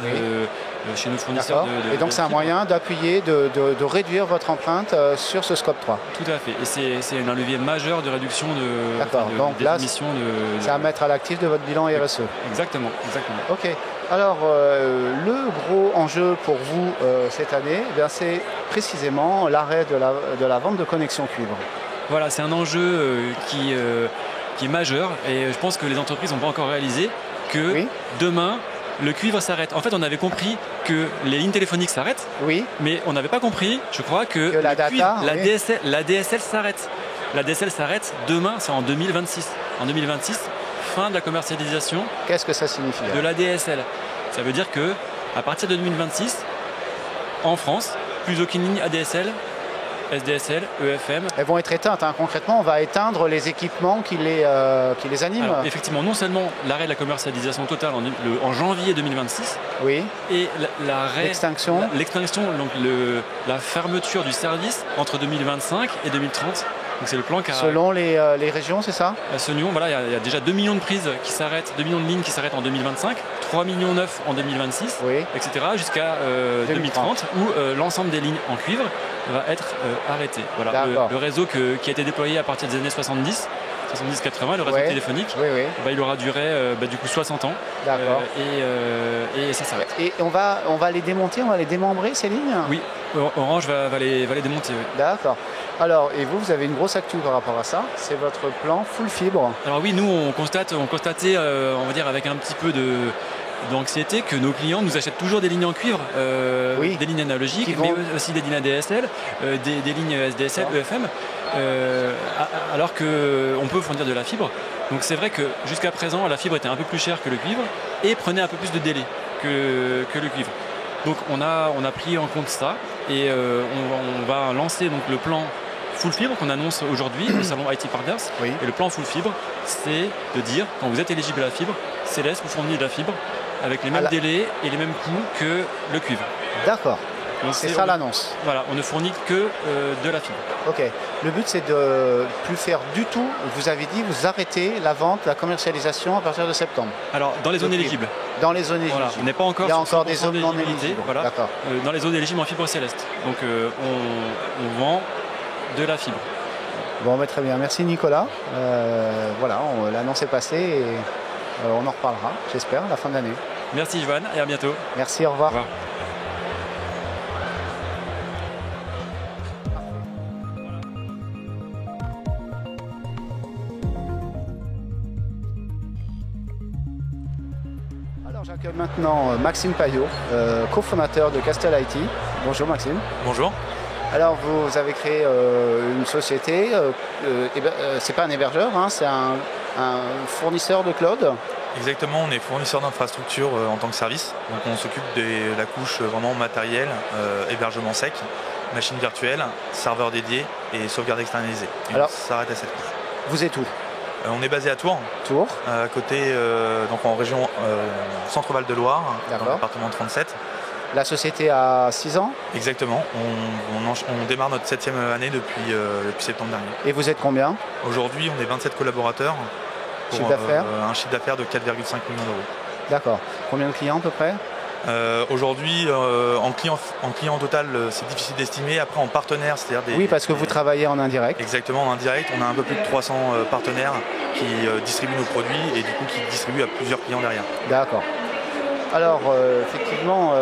chez nos fournisseurs. Et donc, c'est un moyen d'appuyer, de réduire votre empreinte sur ce scope 3. Tout à fait. Et c'est un levier majeur de réduction des émissions. C'est à mettre à l'actif de votre bilan RSE. Exactement. Ok. Alors, le gros enjeu pour vous cette année, c'est précisément l'arrêt de la vente de connexion cuivre. Voilà, c'est un enjeu qui est majeur et je pense que les entreprises n'ont pas encore réalisé que demain, le cuivre s'arrête. En fait, on avait compris que les lignes téléphoniques s'arrêtent, mais on n'avait pas compris, je crois, que la DSL s'arrête. La DSL s'arrête demain, c'est en 2026. En 2026, fin de la commercialisation. Qu'est-ce que ça signifie ? De la DSL. Ça veut dire que à partir de 2026, en France, plus aucune ligne ADSL, SDSL, EFM. Elles vont être éteintes. Hein. Concrètement, on va éteindre les équipements qui les animent. Alors, effectivement, non seulement l'arrêt de la commercialisation totale en janvier 2026, et l'extinction, donc la fermeture du service entre 2025 et 2030. Donc c'est le plan selon les régions, c'est ça ? Selon, voilà, il y a déjà 2 millions de prises qui s'arrêtent, 2 millions de lignes qui s'arrêtent en 2025, 3 millions 9 en 2026, etc. jusqu'à 2030 où l'ensemble des lignes en cuivre va être arrêté. Voilà, le réseau qui a été déployé à partir des années 70-80, le réseau téléphonique, il aura duré du coup 60 ans. Et ça s'arrête. Et on va les démonter, on va les démembrer ces lignes ? Oui, Orange va les démonter. Oui. D'accord. Alors, et vous avez une grosse actu par rapport à ça, c'est votre plan full fibre. Alors oui, nous on constatait, on va dire avec un petit peu d'anxiété que nos clients nous achètent toujours des lignes en cuivre, des lignes analogiques, mais aussi des lignes ADSL, des lignes SDSL, EFM, alors qu'on peut fournir de la fibre. Donc c'est vrai que jusqu'à présent, la fibre était un peu plus chère que le cuivre et prenait un peu plus de délai que le cuivre. Donc on a pris en compte ça et on va lancer donc le plan Full Fibre qu'on annonce aujourd'hui au salon IT Partners. Oui. Et le plan Full Fibre, c'est de dire, quand vous êtes éligible à la fibre, Céleste vous fournit de la fibre avec les mêmes délais et les mêmes coûts que le cuivre. D'accord. C'est ça l'annonce. Voilà, on ne fournit que de la fibre. Ok. Le but, c'est de plus faire du tout. Vous avez dit, vous arrêtez la vente, la commercialisation à partir de septembre. Alors, dans les zones éligibles. Dans les zones éligibles. Voilà, on n'est pas encore. Il y a encore des zones non éligibles. Voilà. D'accord. Dans les zones éligibles en fibre Céleste. Donc, on vend de la fibre. Bon, bah, très bien. Merci Nicolas. Voilà, l'annonce est passée et on en reparlera, j'espère, à la fin de l'année. Merci Johan et à bientôt. Merci, au revoir. Au revoir. Alors j'accueille maintenant Maxime Payot, cofondateur de Castel IT. Bonjour Maxime. Bonjour. Alors vous avez créé une société, c'est pas un hébergeur, hein, c'est un fournisseur de cloud. Exactement, on est fournisseur d'infrastructures en tant que service. Donc on s'occupe de la couche vraiment matérielle, hébergement sec, machine virtuelle, serveur dédié et sauvegarde externalisée. Et alors, on s'arrête à cette couche. Vous êtes où? On est basé à Tours. Tours. À côté, donc en région Centre-Val de Loire, dans le département 37. La société a 6 ans? Exactement, on démarre notre 7e année depuis septembre dernier. Et vous êtes combien? Aujourd'hui, on est 27 collaborateurs pour chiffre d'affaires un chiffre d'affaires de 4,5 millions d'euros. D'accord. Combien de clients à peu près? Aujourd'hui, en client total, c'est difficile d'estimer. Après, en partenaire, c'est-à-dire des... Oui, parce que vous travaillez en indirect. Exactement, en indirect, on a un peu plus de 300 partenaires qui distribuent nos produits et du coup qui distribuent à plusieurs clients derrière. D'accord. Alors, effectivement,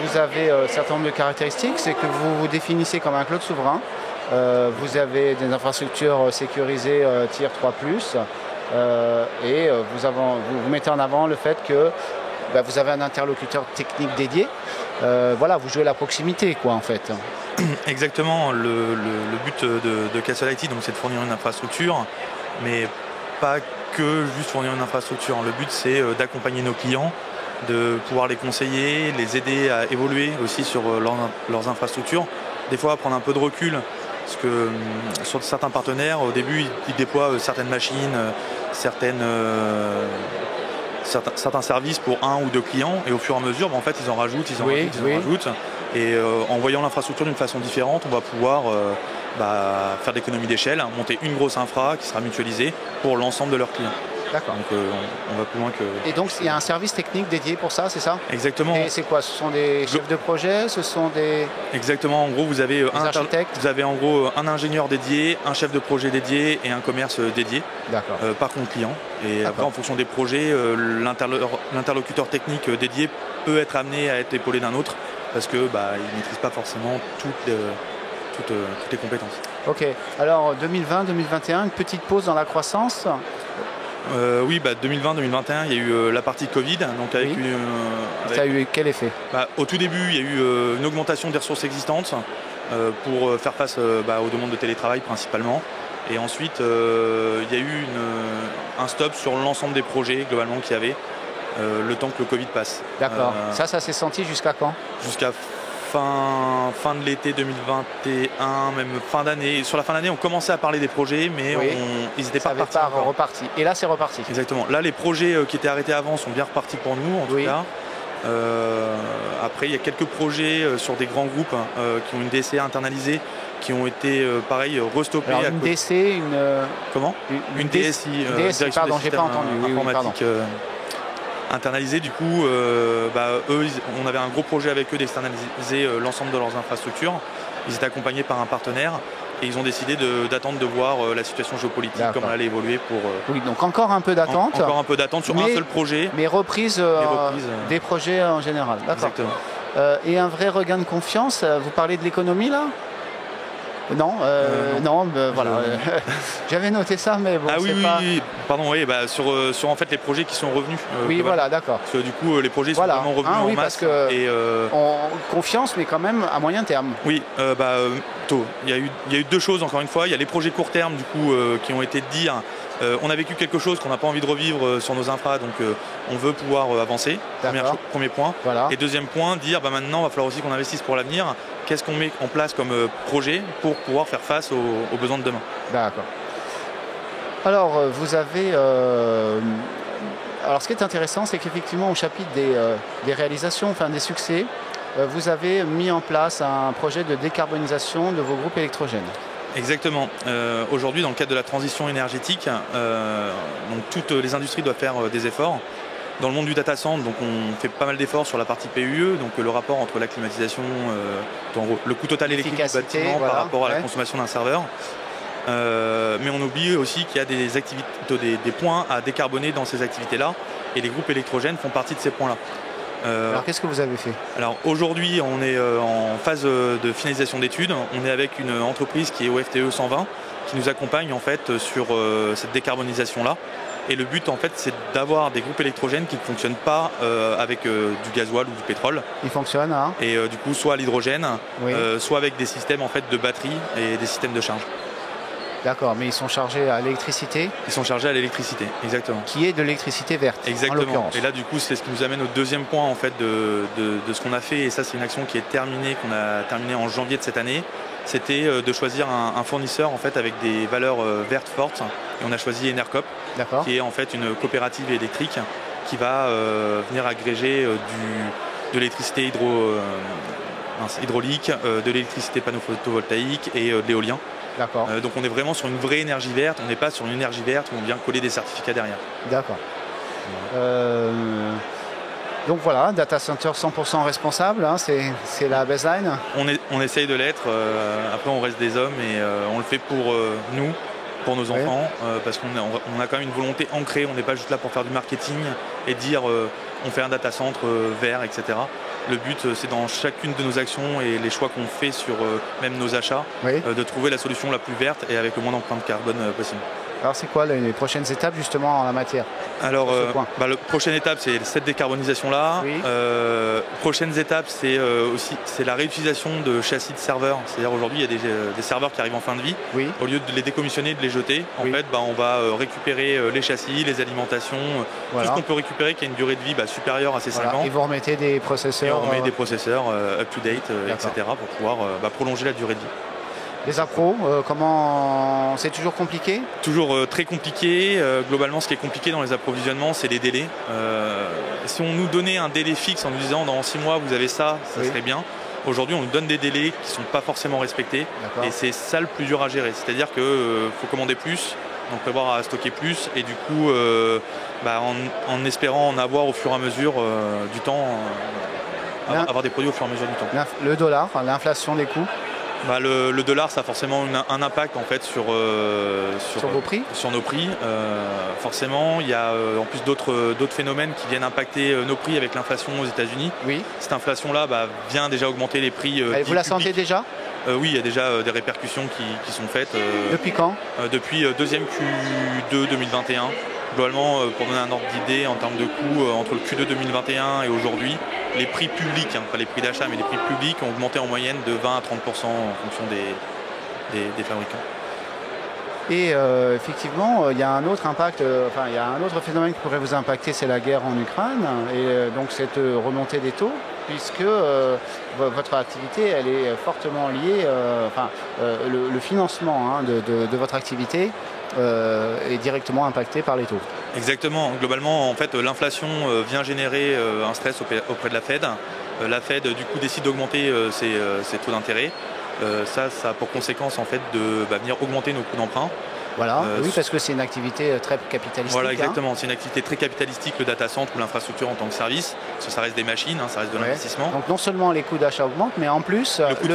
vous avez un certain nombre de caractéristiques. C'est que vous vous définissez comme un cloud souverain. Vous avez des infrastructures sécurisées Tier 3+. Et vous mettez en avant le fait que vous avez un interlocuteur technique dédié. Voilà, vous jouez la proximité, quoi, en fait. Exactement. Le but de Castel IT, donc, c'est de fournir une infrastructure, mais pas que juste fournir une infrastructure. Le but, c'est d'accompagner nos clients, de pouvoir les conseiller, les aider à évoluer aussi sur leurs infrastructures. Des fois, prendre un peu de recul, parce que sur certains partenaires, au début, ils déploient certaines machines, certains services pour un ou deux clients, et au fur et à mesure, en fait, ils en rajoutent, ils en rajoutent. Et en voyant l'infrastructure d'une façon différente, on va pouvoir faire de l'économie d'échelle, monter une grosse infra qui sera mutualisée pour l'ensemble de leurs clients. D'accord. Donc on va plus loin que... Et donc il y a un service technique dédié pour ça, c'est ça? Exactement. Et c'est quoi? Ce sont des chefs de projet? Ce sont des... Exactement. En gros, vous avez architectes? Vous avez en gros un ingénieur dédié, un chef de projet dédié et un commerce dédié. D'accord. Par compte client. Et après, en fonction des projets, l'interlocuteur technique dédié peut être amené à être épaulé d'un autre parce que il ne maîtrise pas forcément toutes les compétences. Ok. Alors 2020-2021, une petite pause dans la croissance. Oui, 2020-2021, il y a eu la partie Covid. Donc avec ça a eu quel effet? Au tout début, il y a eu une augmentation des ressources existantes pour faire face aux demandes de télétravail principalement. Et ensuite, il y a eu un stop sur l'ensemble des projets globalement qu'il y avait, le temps que le Covid passe. D'accord. Ça s'est senti jusqu'à quand? Jusqu'à fin de l'été 2021, même fin d'année. Sur la fin d'année, on commençait à parler des projets, mais ils n'étaient pas repartis. Et là, c'est reparti. Exactement. Là, les projets qui étaient arrêtés avant sont bien repartis pour nous, en tout cas. Après, il y a quelques projets sur des grands groupes qui ont une DSA internalisée, qui ont été, pareil, restoppés. Alors, une DC, Comment Une DSI. DSI, pardon, j'ai pas entendu. Informatique. Internalisé, du coup, eux, on avait un gros projet avec eux d'externaliser l'ensemble de leurs infrastructures. Ils étaient accompagnés par un partenaire et ils ont décidé d'attendre de voir la situation géopolitique, comment elle allait évoluer pour... Oui, donc encore un peu d'attente. Encore un peu d'attente sur un seul projet. Mais reprise des projets en général. D'accord. Exactement. Et un vrai regain de confiance, vous parlez de l'économie là? Non, voilà. J'avais noté ça, mais bon, Ah oui, c'est pas... oui, pardon, oui, sur en fait les projets qui sont revenus. Oui, voilà, d'accord. Parce que du coup, les projets sont vraiment revenus en oui, masse. Parce que et, en confiance, mais quand même à moyen terme. Oui, tôt. Il y a eu deux choses, encore une fois. Il y a les projets court terme, du coup, qui ont été de dire on a vécu quelque chose qu'on n'a pas envie de revivre sur nos infras, donc on veut pouvoir avancer. Premier point. Voilà. Et deuxième point, dire maintenant, il va falloir aussi qu'on investisse pour l'avenir. Qu'est-ce qu'on met en place comme projet pour pouvoir faire face aux besoins de demain. D'accord. Alors, vous avez... Alors, ce qui est intéressant, c'est qu'effectivement, au chapitre des réalisations, enfin des succès, vous avez mis en place un projet de décarbonisation de vos groupes électrogènes. Exactement. Aujourd'hui, dans le cadre de la transition énergétique, donc toutes les industries doivent faire des efforts. Dans le monde du data center, donc on fait pas mal d'efforts sur la partie PUE, donc le rapport entre la climatisation, le coût total électrique du bâtiment par rapport à la consommation d'un serveur. Mais on oublie aussi qu'il y a des points à décarboner dans ces activités-là, et les groupes électrogènes font partie de ces points-là. Alors qu'est-ce que vous avez fait? Alors aujourd'hui, on est en phase de finalisation d'études. On est avec une entreprise qui est OFTE 120 qui nous accompagne en fait sur cette décarbonisation-là. Et le but en fait, c'est d'avoir des groupes électrogènes qui ne fonctionnent pas avec du gasoil ou du pétrole. Ils fonctionnent Et du coup, soit à l'hydrogène, oui. Soit avec des systèmes en fait de batterie et des systèmes de charge. D'accord, mais ils sont chargés à l'électricité? Ils sont chargés à l'électricité, exactement. Qui est de l'électricité verte, exactement. En l'occurrence. Et là, du coup, c'est ce qui nous amène au deuxième point en fait de ce qu'on a fait. Et ça, c'est une action qui est terminée, qu'on a terminée en janvier de cette année. C'était de choisir un fournisseur en fait avec des valeurs vertes fortes. Et on a choisi Enercop, qui est en fait une coopérative électrique qui va venir agréger de l'électricité hydraulique, de l'électricité panneau photovoltaïque et de l'éolien. Donc on est vraiment sur une vraie énergie verte, on n'est pas sur une énergie verte où on vient coller des certificats derrière. D'accord. Donc voilà, data center 100% responsable, hein, c'est la baseline. On essaye de l'être, après on reste des hommes et on le fait pour nous, pour nos enfants, parce qu'on a quand même une volonté ancrée, on n'est pas juste là pour faire du marketing et dire on fait un data center vert, etc. Le but, c'est dans chacune de nos actions et les choix qu'on fait sur même nos achats, de trouver la solution la plus verte et avec le moins d'empreinte carbone possible. Alors c'est quoi les prochaines étapes justement en la matière? Alors la prochaine étape, c'est cette décarbonisation-là. Prochaines étapes, c'est la réutilisation de châssis de serveurs. C'est-à-dire aujourd'hui, il y a des serveurs qui arrivent en fin de vie. Au lieu de les décommissionner, de les jeter, en fait, on va récupérer les châssis, les alimentations, tout ce qu'on peut récupérer qui a une durée de vie supérieure à ces 5 ans. Et vous remettez des processeurs. Et on remet des processeurs up-to-date, etc. pour pouvoir prolonger la durée de vie. Les appros, comment c'est toujours compliqué? Toujours très compliqué. Globalement, ce qui est compliqué dans les approvisionnements, c'est les délais. Si on nous donnait un délai fixe en nous disant dans 6 mois vous avez ça serait bien. Aujourd'hui, on nous donne des délais qui ne sont pas forcément respectés. Et c'est ça le plus dur à gérer. C'est-à-dire qu'il faut commander plus, donc prévoir à stocker plus, et du coup, en espérant en avoir au fur et à mesure du temps, avoir des produits au fur et à mesure du temps. Le dollar, l'inflation des coûts? Le dollar, ça a forcément un impact en fait sur vos prix. Sur nos prix. Forcément, il y a en plus d'autres phénomènes qui viennent impacter nos prix avec l'inflation aux États-Unis. Cette inflation-là vient déjà augmenter les prix. Vous la sentez déjà? Oui, il y a déjà des répercussions qui sont faites. Depuis quand? Depuis deuxième Q2 2021. Globalement, pour donner un ordre d'idée en termes de coûts, entre le Q2 2021 et aujourd'hui, les prix publics, pas les prix d'achat, mais les prix publics ont augmenté en moyenne de 20 à 30% en fonction des fabricants. Et effectivement, il y a un autre impact, il y a un autre phénomène qui pourrait vous impacter, c'est la guerre en Ukraine, et donc cette remontée des taux, puisque votre activité, elle est fortement liée, le financement de votre activité est directement impacté par les taux. Exactement. Globalement, en fait, l'inflation vient générer un stress auprès de la Fed. La Fed, du coup, décide d'augmenter ses taux d'intérêt. Ça a pour conséquence en fait de venir augmenter nos coûts d'emprunt. Voilà, oui, parce que c'est une activité très capitalistique. Voilà, exactement. C'est une activité très capitalistique, le data center ou l'infrastructure en tant que service. Parce que ça reste des machines, ça reste de l'investissement. Donc non seulement les coûts d'achat augmentent, mais en plus le coût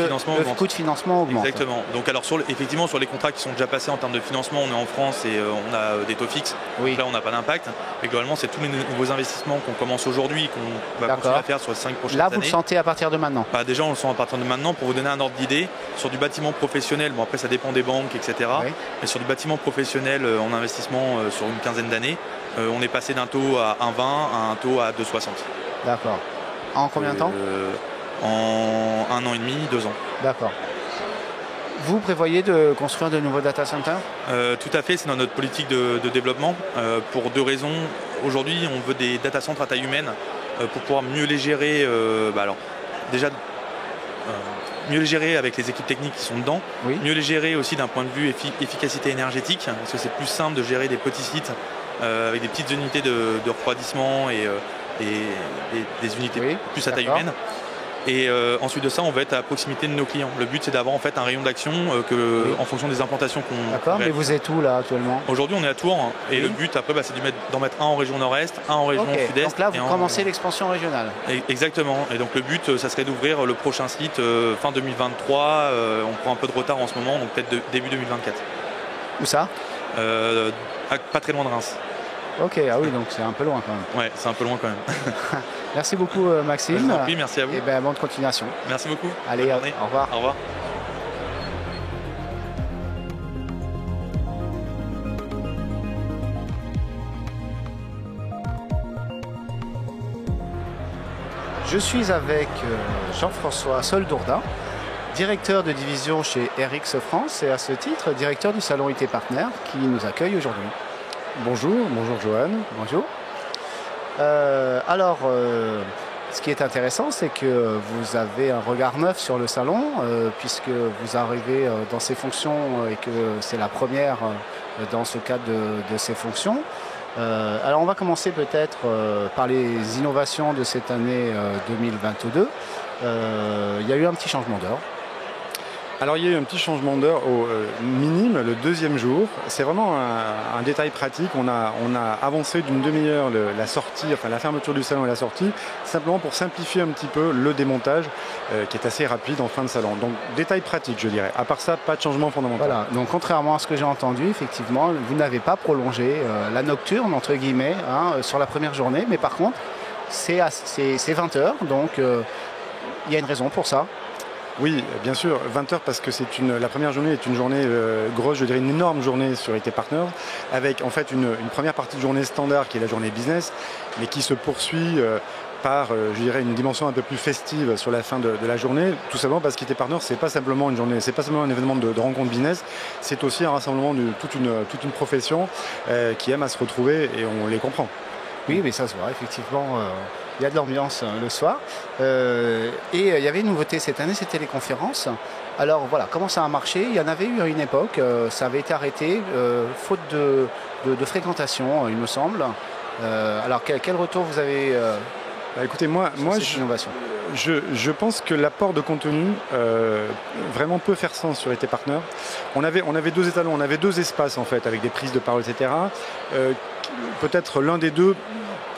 de financement augmente. Exactement. Donc alors effectivement sur les contrats qui sont déjà passés en termes de financement, on est en France et on a des taux fixes. Oui. Donc là on n'a pas d'impact. Mais globalement c'est tous les nouveaux investissements qu'on commence aujourd'hui, qu'on va continuer à faire sur les 5 prochaines années. Là vous le sentez à partir de maintenant? Déjà on le sent à partir de maintenant. Pour vous donner un ordre d'idée, sur du bâtiment professionnel, bon après ça dépend des banques, etc. Oui. Mais sur du bâtiment professionnel en investissement sur une quinzaine d'années, on est passé d'un taux à 1,20 à un taux à 2,60. D'accord. En combien de temps? En 1 an et demi, 2 ans. D'accord. Vous prévoyez de construire de nouveaux data centers? Tout à fait, c'est dans notre politique de développement pour 2 raisons. Aujourd'hui, on veut des data centers à taille humaine pour pouvoir mieux les gérer. Mieux les gérer avec les équipes techniques qui sont dedans, oui. Mieux les gérer aussi d'un point de vue efficacité énergétique, parce que c'est plus simple de gérer des petits sites avec des petites unités de refroidissement et des unités plus à taille humaine. Et ensuite de ça, on va être à proximité de nos clients. Le but, c'est d'avoir en fait un rayon d'action en fonction des implantations qu'on. D'accord, mais vous êtes où là actuellement? Aujourd'hui, on est à Tours. Et le but, après, c'est d'en mettre un en région nord-est, un en région sud-est. Donc là, vous commencez l'expansion régionale. Exactement. Et donc le but, ça serait d'ouvrir le prochain site fin 2023. On prend un peu de retard en ce moment, donc peut-être début 2024. Où ça? Pas très loin de Reims. Ok, ah oui, donc c'est un peu loin quand même. Ouais, c'est un peu loin quand même. Merci beaucoup Maxime. Oui, merci à vous. Et bonne continuation. Merci beaucoup. Allez, au revoir. Au revoir. Je suis avec Jean-François Soldourdin, directeur de division chez RX France et à ce titre, directeur du salon IT Partner qui nous accueille aujourd'hui. Bonjour Johan. Bonjour. Ce qui est intéressant, c'est que vous avez un regard neuf sur le salon, puisque vous arrivez dans ces fonctions et que c'est la première dans ce cadre de ces fonctions. Alors on va commencer peut-être par les innovations de cette année 2022. Il y a eu un petit changement d'heure. Alors il y a eu un petit changement d'heure minime le deuxième jour. C'est vraiment un détail pratique. On a avancé d'une demi-heure la sortie, enfin la fermeture du salon et la sortie, simplement pour simplifier un petit peu le démontage qui est assez rapide en fin de salon. Donc détail pratique, je dirais. À part ça, pas de changement fondamental. Voilà. Donc contrairement à ce que j'ai entendu, effectivement, vous n'avez pas prolongé la nocturne entre guillemets sur la première journée, mais par contre c'est 20h, donc il y a une raison pour ça. Oui, bien sûr, 20h parce que la première journée est une journée grosse, je dirais une énorme journée sur IT Partners, avec en fait une première partie de journée standard qui est la journée business, mais qui se poursuit par, je dirais, une dimension un peu plus festive sur la fin de la journée, tout simplement parce qu'IT Partners, c'est pas simplement une journée, c'est pas simplement un événement de rencontre business, c'est aussi un rassemblement de toute une profession qui aime à se retrouver et on les comprend. Oui, mais ça se voit, effectivement. Il y a de l'ambiance le soir. Et il y avait une nouveauté cette année, c'était les conférences. Alors voilà, comment ça a marché? Il y en avait eu à une époque, ça avait été arrêté, faute de fréquentation, il me semble. Alors quel retour vous avez écoutez, moi je pense que l'apport de contenu vraiment peut faire sens sur IT Partner. On avait 2 étalons, on avait 2 espaces en fait, avec des prises de parole, etc. Peut-être l'un des deux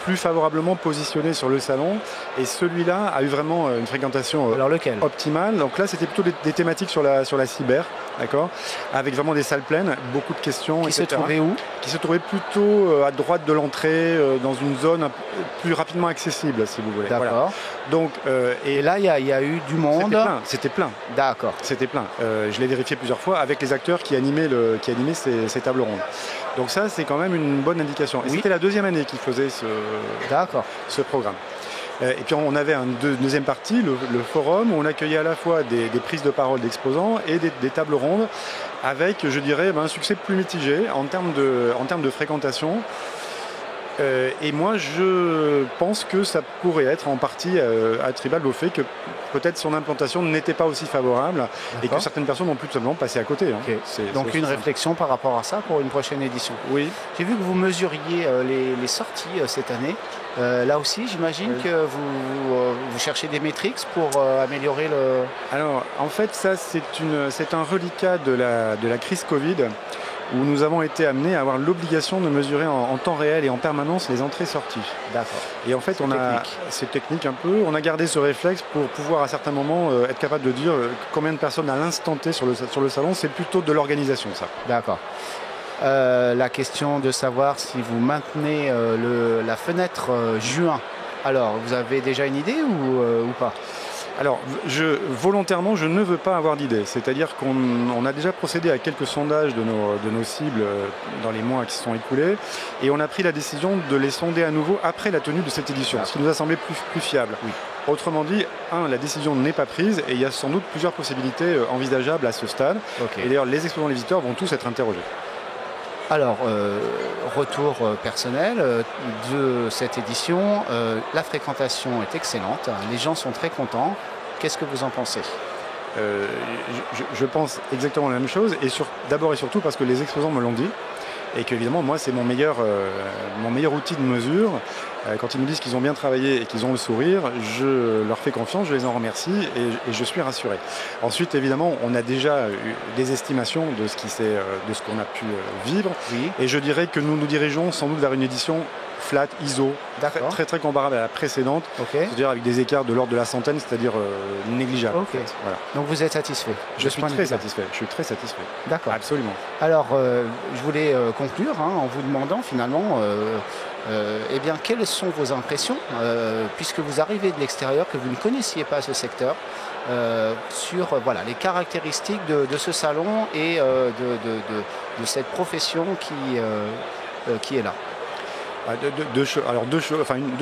plus favorablement positionné sur le salon et celui-là a eu vraiment une fréquentation optimale. Donc là c'était plutôt des thématiques sur la cyber, d'accord, avec vraiment des salles pleines, beaucoup de questions, etc. Qui se trouvaient où? Qui se trouvaient plutôt à droite de l'entrée, dans une zone plus rapidement accessible si vous voulez. D'accord. Voilà. Donc et là il y a eu du monde. C'était plein. D'accord. C'était plein. Je l'ai vérifié plusieurs fois avec les acteurs qui animaient ces tables rondes. Donc ça c'est quand même une bonne indication. Et c'était la 2e année qu'ils faisaient ce programme. Et puis on avait une deuxième partie, le forum, où on accueillait à la fois des prises de parole d'exposants et des tables rondes avec, je dirais, un succès plus mitigé en termes de fréquentation. Et moi, je pense que ça pourrait être en partie attribuable au fait que peut-être son implantation n'était pas aussi favorable et que certaines personnes ont pu tout simplement passer à côté. Okay. Donc une réflexion par rapport à ça pour une prochaine édition. Oui. J'ai vu que vous mesuriez les sorties cette année. Là aussi, j'imagine que vous cherchez des métriques pour améliorer le... Alors, en fait, ça, c'est un reliquat de la crise Covid. où nous avons été amenés à avoir l'obligation de mesurer en temps réel et en permanence les entrées-sorties. D'accord. Et en fait, c'est technique un peu, on a gardé ce réflexe pour pouvoir à certains moments être capable de dire combien de personnes à l'instant T sur le salon, c'est plutôt de l'organisation ça. D'accord. La question de savoir si vous maintenez la fenêtre juin. Alors, vous avez déjà une idée ou pas? Alors, volontairement, je ne veux pas avoir d'idée. C'est-à-dire qu'on a déjà procédé à quelques sondages de nos cibles dans les mois qui se sont écoulés et on a pris la décision de les sonder à nouveau après la tenue de cette édition, ce qui nous a semblé plus fiable. Oui. Autrement dit, la décision n'est pas prise et il y a sans doute plusieurs possibilités envisageables à ce stade. Okay. Et d'ailleurs, les exposants et les visiteurs vont tous être interrogés. Alors, retour personnel de cette édition, la fréquentation est excellente, les gens sont très contents. Qu'est-ce que vous en pensez? Je pense exactement la même chose, et d'abord et surtout parce que les exposants me l'ont dit, et qu'évidemment, moi, c'est mon meilleur outil de mesure. Quand ils me disent qu'ils ont bien travaillé et qu'ils ont le sourire, je leur fais confiance, je les en remercie et je suis rassuré. Ensuite, évidemment, on a déjà eu des estimations de ce qu'on a pu vivre. Oui. Et je dirais que nous nous dirigeons sans doute vers une édition flat, ISO, très très comparable à la précédente, c'est-à-dire avec des écarts de l'ordre de la centaine, c'est-à-dire négligeables. Okay. En fait. Voilà. Donc vous êtes satisfait? Je suis très satisfait. D'accord. Absolument. Alors, je voulais conclure en vous demandant finalement, eh bien, quelles sont vos impressions, puisque vous arrivez de l'extérieur, que vous ne connaissiez pas ce secteur, sur les caractéristiques de ce salon et de cette profession qui est là. Deux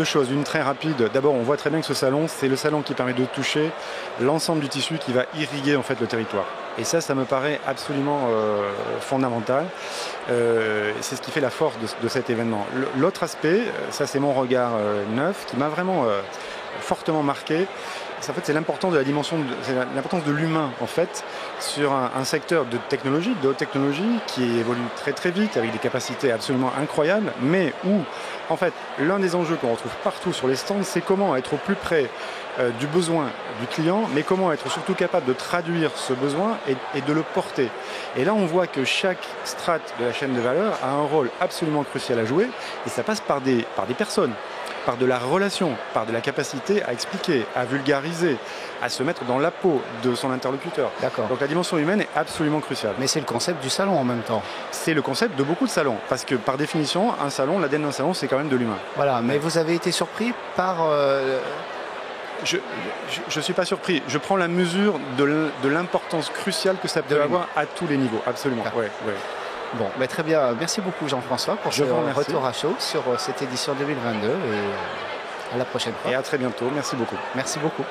choses, une très rapide. D'abord, on voit très bien que ce salon, c'est le salon qui permet de toucher l'ensemble du tissu qui va irriguer en fait le territoire. Et ça me paraît absolument fondamental. C'est ce qui fait la force de cet événement. L'autre aspect, ça c'est mon regard neuf, qui m'a vraiment fortement marqué. En fait, c'est l'importance de la dimension, l'importance de l'humain en fait sur un secteur de technologie, de haute technologie qui évolue très très vite avec des capacités absolument incroyables, mais où en fait l'un des enjeux qu'on retrouve partout sur les stands, c'est comment être au plus près du besoin du client, mais comment être surtout capable de traduire ce besoin et de le porter. Et là, on voit que chaque strate de la chaîne de valeur a un rôle absolument crucial à jouer, et ça passe par des personnes, par de la relation, par de la capacité à expliquer, à vulgariser, à se mettre dans la peau de son interlocuteur. D'accord. Donc la dimension humaine est absolument cruciale. Mais c'est le concept du salon en même temps. C'est le concept de beaucoup de salons, parce que par définition, un salon, l'ADN d'un salon, c'est quand même de l'humain. Voilà, mais vous avez été surpris par... Je ne suis pas surpris. Je prends la mesure de l'importance cruciale que ça peut avoir à tous les niveaux. Absolument. Ouais. Bon, très bien. Merci beaucoup Jean-François pour ce retour à chaud sur cette édition 2022 et à la prochaine fois. Et à très bientôt. Merci beaucoup. Merci beaucoup.